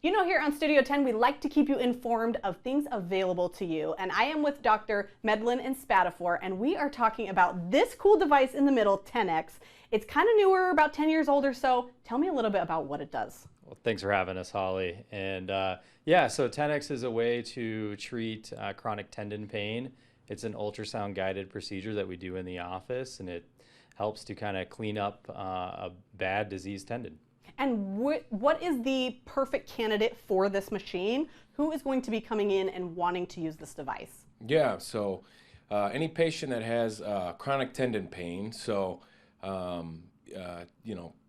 You know, here on Studio 10, we like to keep you informed of things available to you. And I am with Dr. Medellin and Spadafore, and we are talking about this cool device in the middle, Tenex. It's kind of newer, about 10 years old or so. Tell me a little bit about what it does. Well, thanks for having us, Holly. And yeah, so Tenex is a way to treat chronic tendon pain. It's an ultrasound guided procedure that we do in the office, and it helps to kind of clean up a bad diseased tendon. And what is the perfect candidate for this machine? Who is going to be coming in and wanting to use this device? Yeah, so any patient that has chronic tendon pain, so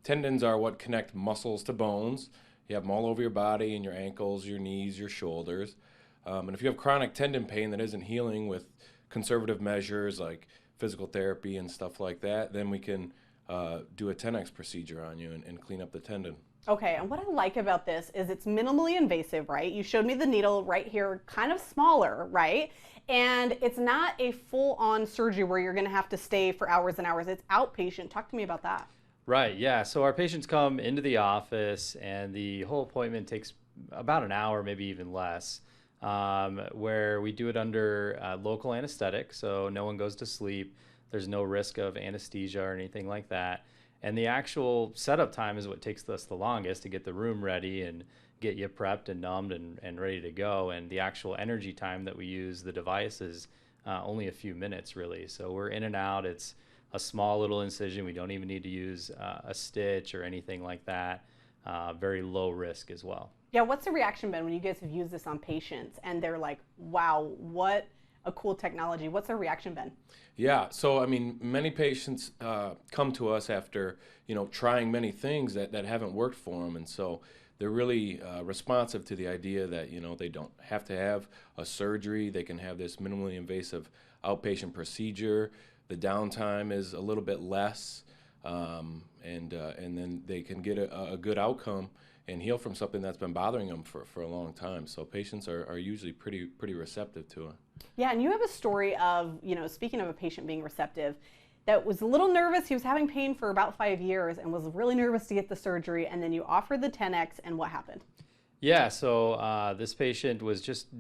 tendons are what connect muscles to bones. You have them all over your body, in your ankles, your knees, your shoulders. And if you have chronic tendon pain that isn't healing with conservative measures like physical therapy and stuff like that, then we can do a Tenex procedure on you and clean up the tendon. Okay, and what I like about this is it's minimally invasive, right? You showed me the needle right here, kind of smaller, right? And it's not a full-on surgery where you're gonna have to stay for hours and hours. It's outpatient. Talk to me about that. Right, yeah. So our patients come into the office, and the whole appointment takes about an hour, maybe even less, where we do it under local anesthetic, so no one goes to sleep. There's no risk of anesthesia or anything like that. And the actual setup time is what takes us the longest to get the room ready and get you prepped and numbed and ready to go. And the actual energy time that we use the device is only a few minutes, really. So we're in and out. It's a small little incision. We don't even need to use a stitch or anything like that. Very low risk as well. Yeah, what's the reaction been when you guys have used this on patients and they're like, wow, what a cool technology? What's their reaction been? Yeah, so I mean, many patients come to us after trying many things that haven't worked for them, and so they're really responsive to the idea that they don't have to have a surgery. They can have this minimally invasive outpatient procedure. The downtime is a little bit less, and then they can get a good outcome and heal from something that's been bothering them for a long time. So patients are usually pretty receptive to it. Yeah, and you have a story of, speaking of a patient being receptive, that was a little nervous. He was having pain for about 5 years and was really nervous to get the surgery, and then you offered the Tenex, and what happened? Yeah, so this patient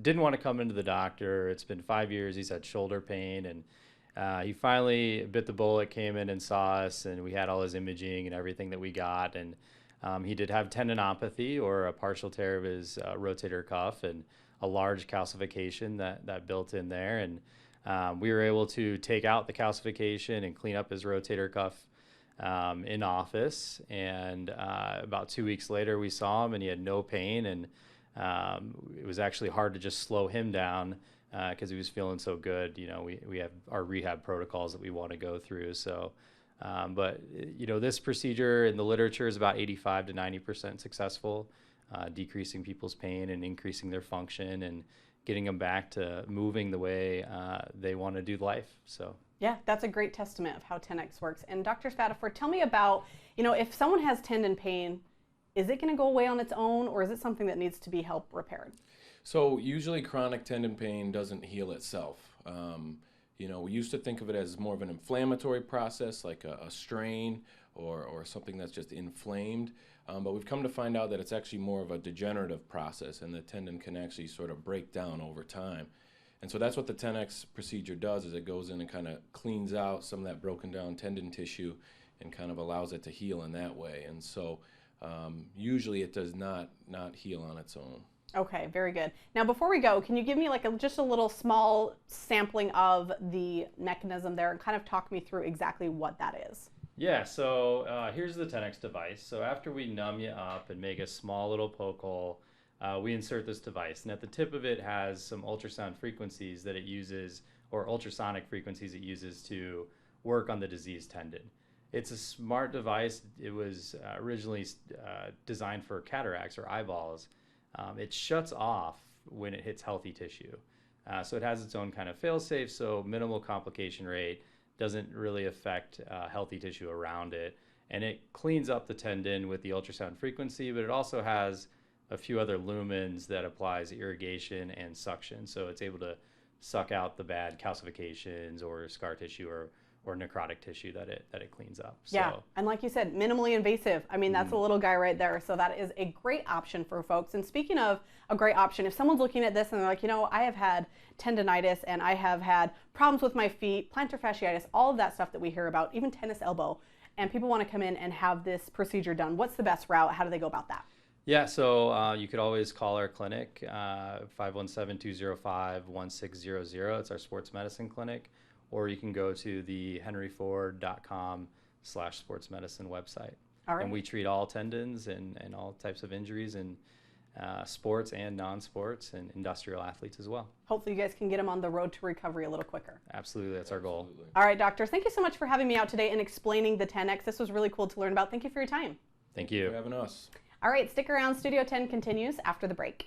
didn't want to come into the doctor. It's been 5 years. He's had shoulder pain, and he finally bit the bullet, came in and saw us, and we had all his imaging and everything that we got. And he did have tendinopathy, or a partial tear of his rotator cuff, and a large calcification that built in there. And we were able to take out the calcification and clean up his rotator cuff in office. And about 2 weeks later, we saw him, and he had no pain. And it was actually hard to just slow him down because he was feeling so good. We have our rehab protocols that we want to go through. So. But this procedure in the literature is about 85 to 90% successful, decreasing people's pain and increasing their function and getting them back to moving the way they want to do life. So yeah, that's a great testament of how Tenex works. And Dr. Spadafore, tell me about, if someone has tendon pain, is it going to go away on its own, or is it something that needs to be helped repaired? So usually chronic tendon pain doesn't heal itself. We used to think of it as more of an inflammatory process, like a strain or something that's just inflamed. But we've come to find out that it's actually more of a degenerative process, and the tendon can actually sort of break down over time. And so that's what the Tenex procedure does, is it goes in and kind of cleans out some of that broken down tendon tissue and kind of allows it to heal in that way. And so usually it does not heal on its own. Okay, very good. Now, before we go, can you give me just a little small sampling of the mechanism there and kind of talk me through exactly what that is? yeah, so here's the Tenex device. So after we numb you up and make a small little poke hole, we insert this device. And at the tip of it has some ultrasound frequencies that it uses, or ultrasonic frequencies it uses to work on the diseased tendon. It's a smart device. It was originally designed for cataracts or eyeballs. It shuts off when it hits healthy tissue. So it has its own kind of fail-safe, so minimal complication rate, doesn't really affect healthy tissue around it. And it cleans up the tendon with the ultrasound frequency, but it also has a few other lumens that applies irrigation and suction. So it's able to suck out the bad calcifications or scar tissue or necrotic tissue that it cleans up. Yeah, So, and like you said, minimally invasive. I mean, that's a little guy right there. So that is a great option for folks. And speaking of a great option, if someone's looking at this and they're like, I have had tendonitis and I have had problems with my feet, plantar fasciitis, all of that stuff that we hear about, even tennis elbow, and people want to come in and have this procedure done, what's the best route? How do they go about that? yeah, so you could always call our clinic, 517-205-1600. It's our sports medicine clinic. Or you can go to the henryford.com/sportsmedicine website. All right. And we treat all tendons and all types of injuries in sports and non-sports and industrial athletes as well. Hopefully you guys can get them on the road to recovery a little quicker. Absolutely, that's our goal. All right, doctors, thank you so much for having me out today and explaining the Tenex. This was really cool to learn about. Thank you for your time. Thank you. For having us. All right, stick around. Studio 10 continues after the break.